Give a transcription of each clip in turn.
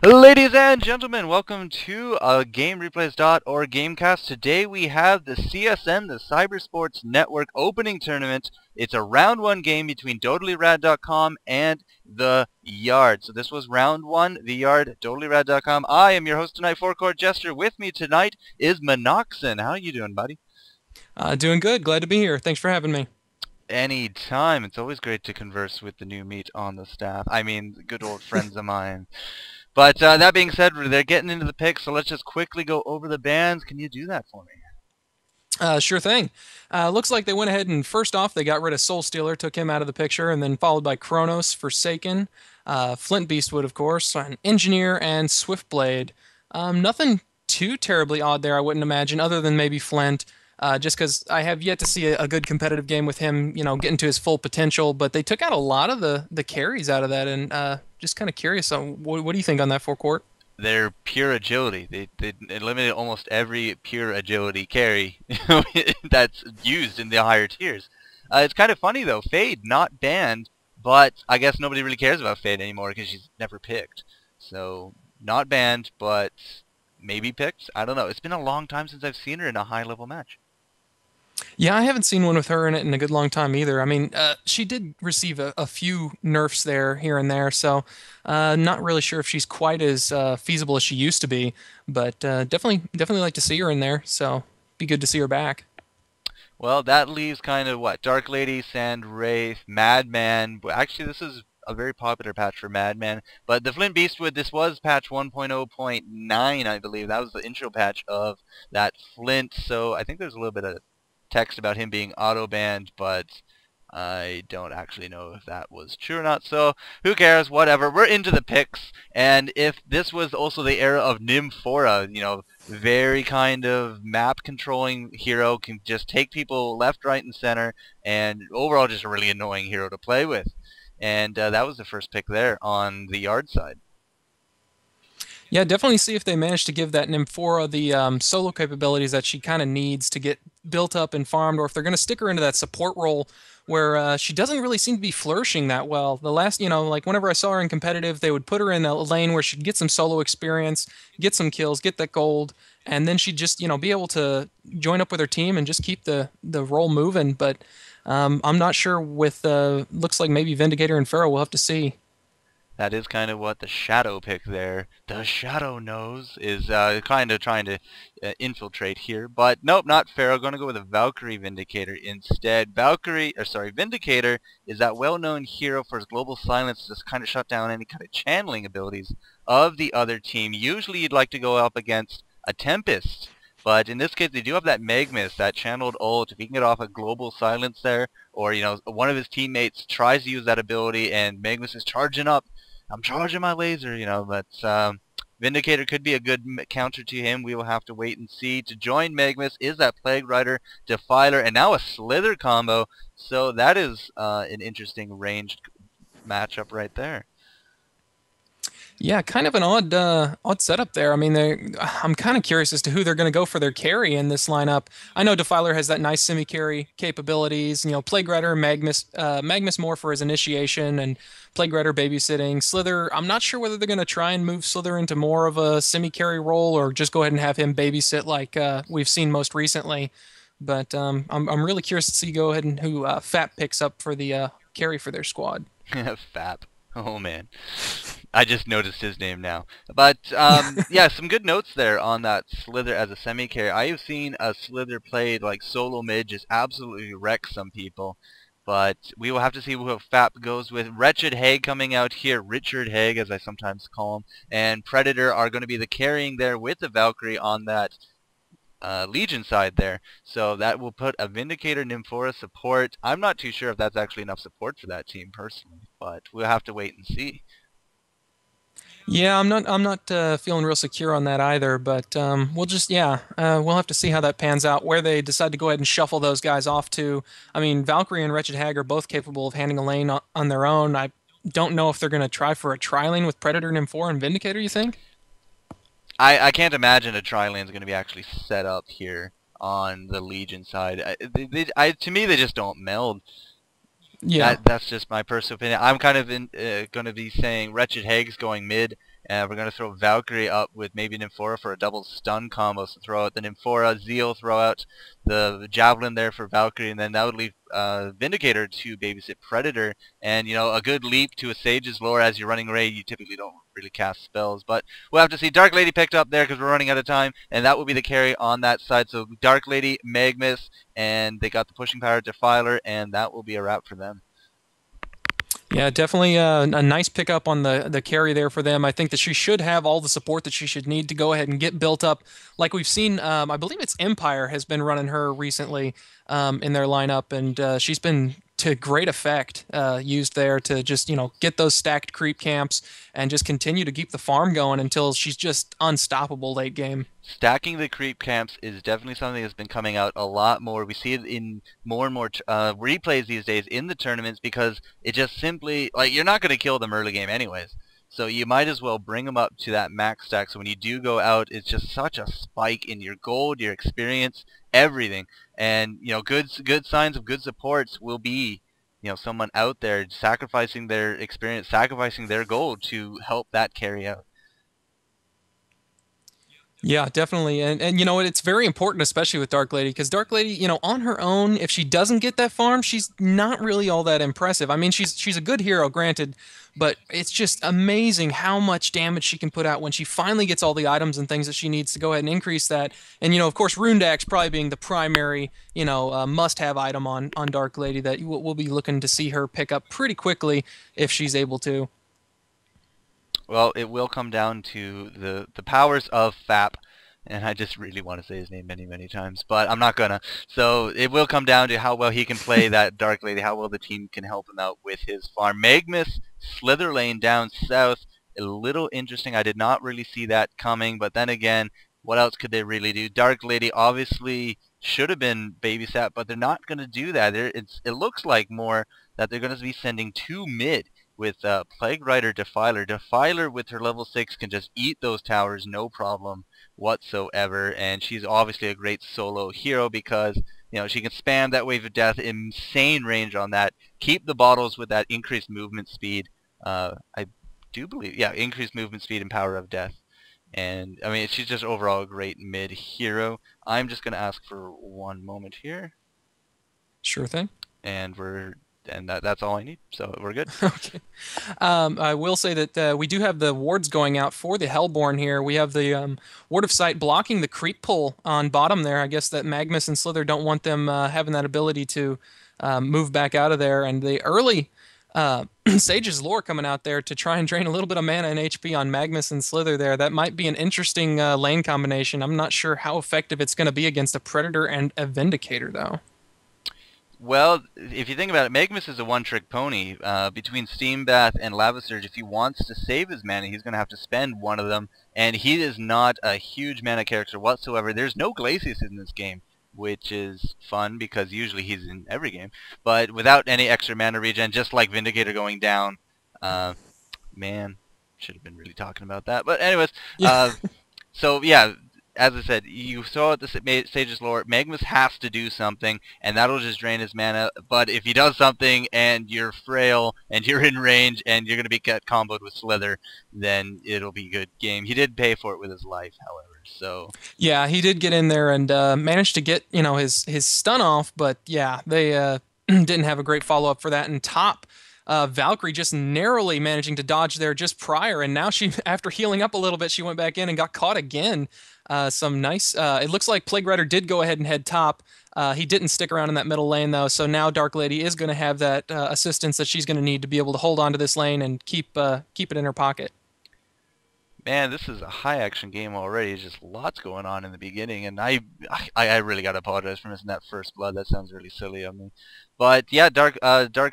Ladies and gentlemen, welcome to GameReplays.org Gamecast. Today we have the CSN, the Cyber Sports Network opening tournament. It's a round one game between Dotally Rad Dot Come and the Yard. So this was round one, the Yard, Dotally Rad Dot Come. I am your host tonight, Four Court Jester. With me tonight is Minoxen. How are you doing, buddy? Doing good. Glad to be here. Thanks for having me. Anytime. It's always great to converse with the new meat on the staff. I mean, good old friends of mine. But that being said, they're getting into the picks, so let's just quickly go over the bands. Can you do that for me? Sure thing. Looks like they went ahead and first off they got rid of Soul Stealer, took him out of the picture, and then followed by Kronos, Forsaken, Flint Beastwood, of course, an Engineer, and Swiftblade. Nothing too terribly odd there, I wouldn't imagine, other than maybe Flint. Just because I have yet to see a good competitive game with him, getting to his full potential. But they took out a lot of the carries out of that, and just kind of curious. What do you think on that forecourt? They're pure agility. They eliminated almost every pure agility carry that's used in the higher tiers. It's kind of funny though. Fade not banned, but I guess nobody really cares about Fade anymore because she's never picked. So not banned, but maybe picked. I don't know. It's been a long time since I've seen her in a high level match. Yeah, I haven't seen one with her in it in a good long time either. I mean, she did receive a few nerfs there, here and there, so not really sure if she's quite as feasible as she used to be. But definitely like to see her in there. So be good to see her back. Well, that leaves kind of what? Dark Lady, Sand Wraith, Madman. Actually, this is a very popular patch for Madman. But the Flint Beastwood, this was patch 1.0.9, I believe. That was the intro patch of that Flint. So I think there's a little bit of text about him being auto-banned, but I don't actually know if that was true or not, so who cares, whatever. We're into the picks, and if this was also the era of Nymphora, very kind of map-controlling hero, can just take people left, right, and center, and overall just a really annoying hero to play with. And that was the first pick there on the Yard side. Yeah, definitely see if they manage to give that Nymphora the solo capabilities that she kind of needs to get built up and farmed, or if they're going to stick her into that support role where she doesn't really seem to be flourishing that well. The last, like whenever I saw her in competitive, they would put her in a lane where she'd get some solo experience, get some kills, get that gold, and then she'd just, be able to join up with her team and just keep the role moving. But I'm not sure with, looks like maybe Vindicator and Pharaoh, we'll have to see. That is kind of what the Shadow pick there, the Shadow knows, is kind of trying to infiltrate here. But nope, not Pharaoh. Going to go with a Valkyrie Vindicator instead. Vindicator is that well-known hero for his global silence to just kind of shut down any kind of channeling abilities of the other team. Usually you'd like to go up against a Tempest. But in this case, they do have that Magmus, that channeled ult. If he can get off a global silence there, or, one of his teammates tries to use that ability and Magmus is charging up, I'm charging my laser, but Vindicator could be a good counter to him. We will have to wait and see. To join Magmus is that Plague Rider, Defiler, and now a Slither combo. So that is an interesting ranged matchup right there. Yeah, kind of an odd setup there. I mean, I'm kind of curious as to who they're going to go for their carry in this lineup. I know Defiler has that nice semi-carry capabilities. Plague Rider, Magnus more for his initiation, and Plague Rider babysitting. Slither, I'm not sure whether they're going to try and move Slither into more of a semi-carry role or just go ahead and have him babysit like we've seen most recently. But I'm really curious to see go ahead and who Fap picks up for the carry for their squad. Fap. Oh man, I just noticed his name now. But yeah, some good notes there on that Slither as a semi-carry. I have seen a Slither played like solo mid just absolutely wreck some people. But we will have to see who Fap goes with. Wretched Hague coming out here, Richard Hague as I sometimes call him, and Predator are going to be the carrying there with the Valkyrie on that Legion side there. So that will put a Vindicator Nymphora support. I'm not too sure if that's actually enough support for that team personally, but we'll have to wait and see. Yeah, I'm not feeling real secure on that either, but we'll have to see how that pans out, where they decide to go ahead and shuffle those guys off to. I mean, Valkyrie and Wretched Hag are both capable of handling a lane on their own. I don't know if they're going to try for a tri-lane with Predator, Nymphora, and Vindicator, you think? I can't imagine a tri-lane is going to be actually set up here on the Legion side. To me, they just don't meld. Yeah. That's just my personal opinion. I'm kind of going to be saying Wretched Hague's going mid, And we're going to throw Valkyrie up with maybe Nymphora for a double stun combo. So throw out the Nymphora, Zeal, throw out the Javelin there for Valkyrie, and then that would leave Vindicator to babysit Predator. And, you know, a good leap to a Sage's lore as you're running raid. You typically don't really cast spells, but we'll have to see. Dark Lady picked up there because we're running out of time, and that will be the carry on that side. So Dark Lady, Magmus, and they got the pushing power Defiler, and that will be a wrap for them. Yeah, definitely a nice pickup on the carry there for them. I think that she should have all the support that she should need to go ahead and get built up. Like we've seen, I believe it's Empire has been running her recently in their lineup, and she's been to great effect used there to just, you know, get those stacked creep camps and just continue to keep the farm going until she's just unstoppable late game. Stacking the creep camps is definitely something that's been coming out a lot more. We see it in more and more replays these days in the tournaments because it just simply, like, you're not going to kill them early game anyways. So you might as well bring them up to that max stack. So when you do go out, it's just such a spike in your gold, your experience, everything. And, you know, good signs of good supports will be, you know, someone out there sacrificing their experience, sacrificing their gold to help that carry out. Yeah, definitely. And you know what, it's very important, especially with Dark Lady, because Dark Lady, you know, on her own, if she doesn't get that farm, she's not really all that impressive. I mean, she's a good hero, granted, but it's just amazing how much damage she can put out when she finally gets all the items and things that she needs to go ahead and increase that. And, you know, of course, Rune Axe probably being the primary, you know, must-have item on Dark Lady that we'll be looking to see her pick up pretty quickly if she's able to. Well, it will come down to the powers of FAP, and I just really want to say his name many, many times, but I'm not gonna. So it will come down to how well he can play that Dark Lady, how well the team can help him out with his farm. Magmus, Slither Lane down south, a little interesting. I did not really see that coming, but then again, what else could they really do? Dark Lady obviously should have been babysat, but they're not going to do that. It looks like more that they're going to be sending two mid with Plague Rider Defiler. Defiler with her level 6 can just eat those towers, no problem whatsoever, and she's obviously a great solo hero because, you know, she can spam that Wave of Death, insane range on that, keep the bottles with that increased movement speed. I do believe, yeah, increased movement speed and power of death. And, I mean, she's just overall a great mid hero. I'm just going to ask for one moment here. Sure thing. And that's all I need, so we're good. Okay. I will say that we do have the wards going out for the Hellborn here. We have the Ward of Sight blocking the creep pull on bottom there. I guess that Magmus and Slither don't want them having that ability to move back out of there. And the early Sage's Lore coming out there to try and drain a little bit of mana and HP on Magmus and Slither there. That might be an interesting lane combination. I'm not sure how effective it's going to be against a Predator and a Vindicator, though. Well, if you think about it, Magmus is a one-trick pony. Between Steam Bath and Lava Surge, if he wants to save his mana, he's going to have to spend one of them, and he is not a huge mana character whatsoever. There's no Glacius in this game, which is fun because usually he's in every game. But without any extra mana regen, just like Vindicator going down, man, should have been really talking about that. But anyways, so yeah, as I said, you saw at the Sage's Lore, Magmus has to do something, and that'll just drain his mana. But if he does something, and you're frail, and you're in range, and you're going to be comboed with Slither, then it'll be a good game. He did pay for it with his life, however. So yeah, he did get in there and managed to get, you know, his stun off. But yeah, they didn't have a great follow up for that. And top. Valkyrie just narrowly managing to dodge there just prior, and now she, after healing up a little bit, she went back in and got caught again. Some nice, it looks like Plague Rider did go ahead and head top. He didn't stick around in that middle lane, though, so now Dark Lady is going to have that assistance that she's going to need to be able to hold on to this lane and keep it in her pocket. Man, this is a high-action game already. There's just lots going on in the beginning, and I really got to apologize for missing that first blood. That sounds really silly of me. But yeah, Dark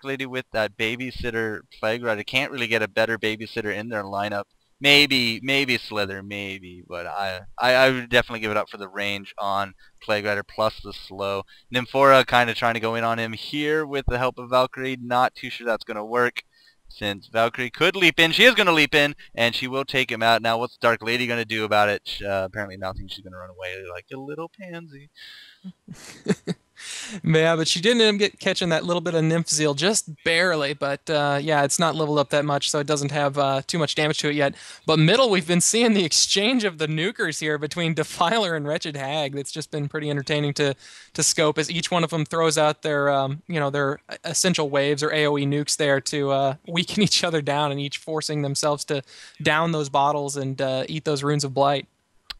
Lady with that babysitter Plague Rider. Can't really get a better babysitter in their lineup. Maybe Slither, maybe, but I would definitely give it up for the range on Plague Rider plus the slow. Nymphora kind of trying to go in on him here with the help of Valkyrie. Not too sure that's going to work, since Valkyrie could leap in. She is going to leap in, and she will take him out. Now, what's Dark Lady going to do about it? Apparently nothing. She's going to run away like a little pansy. Yeah, but she did end up catching that little bit of Nymph Zeal just barely. But yeah, it's not leveled up that much, so it doesn't have too much damage to it yet. But middle, we've been seeing the exchange of the nukers here between Defiler and Wretched Hag. That's just been pretty entertaining to scope as each one of them throws out their their essential waves or AOE nukes there to weaken each other down, and each forcing themselves to down those bottles and eat those runes of blight.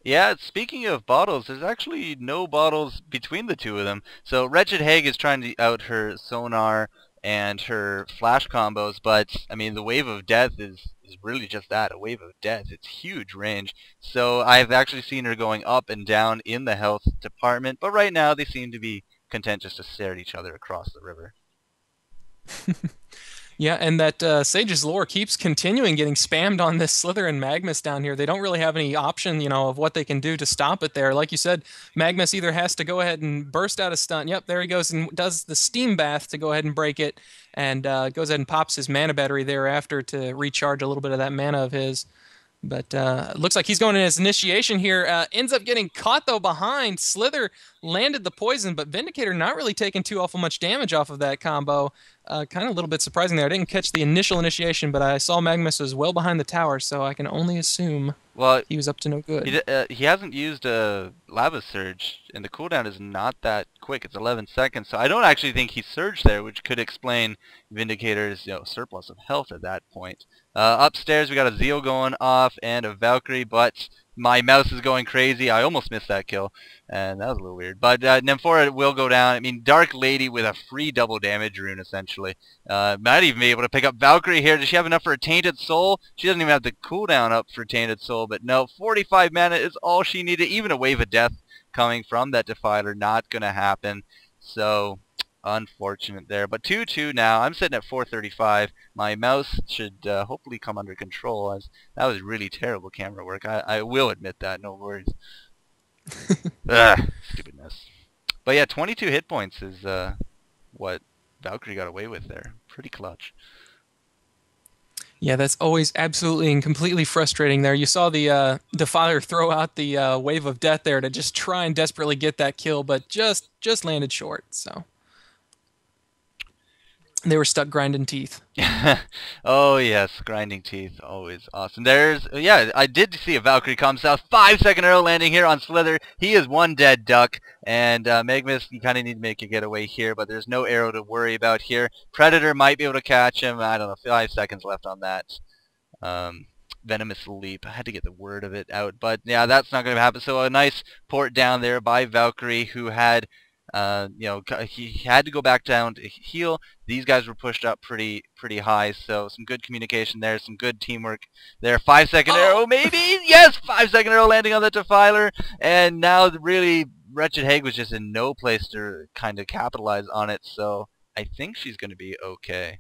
Yeah, speaking of bottles, there's actually no bottles between the two of them. So Wretched Hag is trying to out her sonar and her flash combos, but I mean the wave of death is really just that, a wave of death. It's huge range. So I've actually seen her going up and down in the health department, but right now they seem to be content just to stare at each other across the river. Yeah, and that Sage's lore keeps continuing getting spammed on this Slither and Magmus down here. They don't really have any option, of what they can do to stop it there. Like you said, Magmus either has to go ahead and burst out a stun. Yep, there he goes and does the Steam Bath to go ahead and break it, and goes ahead and pops his mana battery thereafter to recharge a little bit of that mana of his. But looks like he's going in his initiation here. Ends up getting caught, though, behind. Slither landed the poison, but Vindicator not really taking too awful much damage off of that combo. Kind of a little bit surprising there. I didn't catch the initial initiation, but I saw Magmus was well behind the tower, so I can only assume Well, he was up to no good. he hasn't used a Lava Surge, and the cooldown is not that quick. It's 11 seconds, so I don't actually think he surged there, which could explain Vindicator's surplus of health at that point. Upstairs, we got a Zeal going off and a Valkyrie, but my mouse is going crazy. I almost missed that kill, and that was a little weird. But Nymphora will go down. I mean, Dark Lady with a free double damage rune, essentially. Might even be able to pick up Valkyrie here. Does she have enough for a Tainted Soul? She doesn't even have the cooldown up for Tainted Soul, but no, 45 mana is all she needed. Even a Wave of Death coming from that Defiler, not going to happen. So, unfortunate there. But 2-2 now. I'm sitting at 435. My mouse should hopefully come under control, as that was really terrible camera work. I will admit that, no worries. Ugh, stupidness. But yeah, 22 hit points is what Valkyrie got away with there. Pretty clutch. Yeah, that's always absolutely and completely frustrating there. You saw the Defiler throw out the Wave of Death there to just try and desperately get that kill, but just landed short, so... They were stuck grinding teeth. Oh yes, grinding teeth, always awesome. Yeah, I did see a Valkyrie come south. 5-second arrow landing here on Slither. He is one dead duck, and Magmus, you kind of need to make your getaway here, but there's no arrow to worry about here. Predator might be able to catch him. I don't know, 5 seconds left on that. Venomous Leap. I had to get the word of it out, but yeah, that's not going to happen. So a nice port down there by Valkyrie, who had he had to go back down to heal. These guys were pushed up pretty high, so some good communication there, some good teamwork there. 5-second arrow, maybe? Yes! 5-second arrow landing on the Defiler, and now really Wretched Hag was just in no place to kind of capitalize on it, so I think she's going to be okay.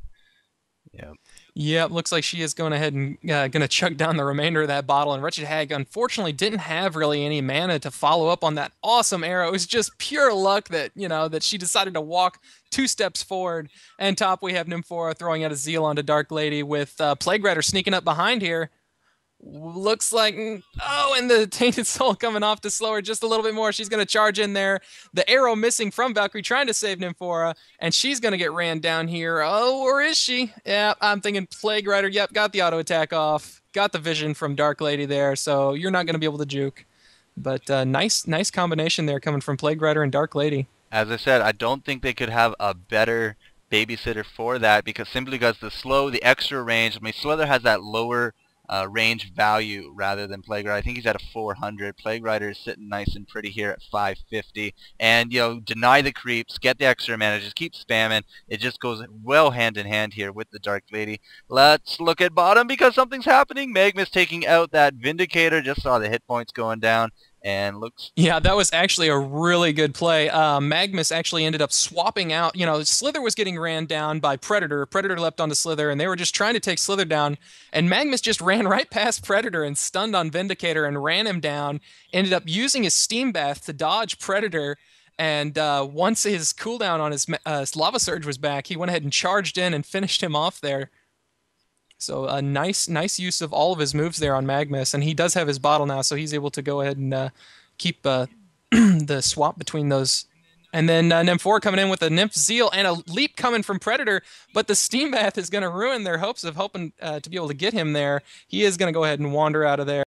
Yeah. Yeah, looks like she is going ahead and going to chug down the remainder of that bottle. And Wretched Hag, unfortunately, didn't have really any mana to follow up on that awesome arrow. It was just pure luck that, that she decided to walk 2 steps forward. And top, we have Nymphora throwing out a Zeal onto Dark Lady with Plague Rider sneaking up behind here. Looks like, and the Tainted Soul coming off to slow her just a little bit more. She's going to charge in there. The arrow missing from Valkyrie trying to save Nymphora, and she's going to get ran down here. Oh, or is she? Yeah, I'm thinking Plague Rider. Yep, got the auto attack off. Got the vision from Dark Lady there, so you're not going to be able to juke. But nice combination there coming from Plague Rider and Dark Lady. As I said, I don't think they could have a better babysitter for that, because simply because the extra range. I mean, Slither has that lower range value rather than Plague Rider. I think he's at a 400. Plague Rider is sitting nice and pretty here at 550. And, deny the creeps, get the extra mana, just keep spamming. It just goes well hand in hand here with the Dark Lady. Let's look at bottom because something's happening. Magmus taking out that Vindicator. Just saw the hit points going down. And looks... Yeah, that was actually a really good play. Magmus actually ended up swapping out. Slither was getting ran down by Predator. Predator leapt onto Slither, and they were just trying to take Slither down. And Magmus just ran right past Predator and stunned on Vindicator and ran him down. Ended up using his Steam Bath to dodge Predator. And once his cooldown on his Lava Surge was back, he went ahead and charged in and finished him off there. So a nice use of all of his moves there on Magmus, and he does have his bottle now, so he's able to go ahead and keep the swap between those And then Nymph 4 coming in with a Nymph Zeal and a leap coming from Predator, but the Steam Bath is going to ruin their hopes of hoping to be able to get him there. He is going to go ahead and wander out of there.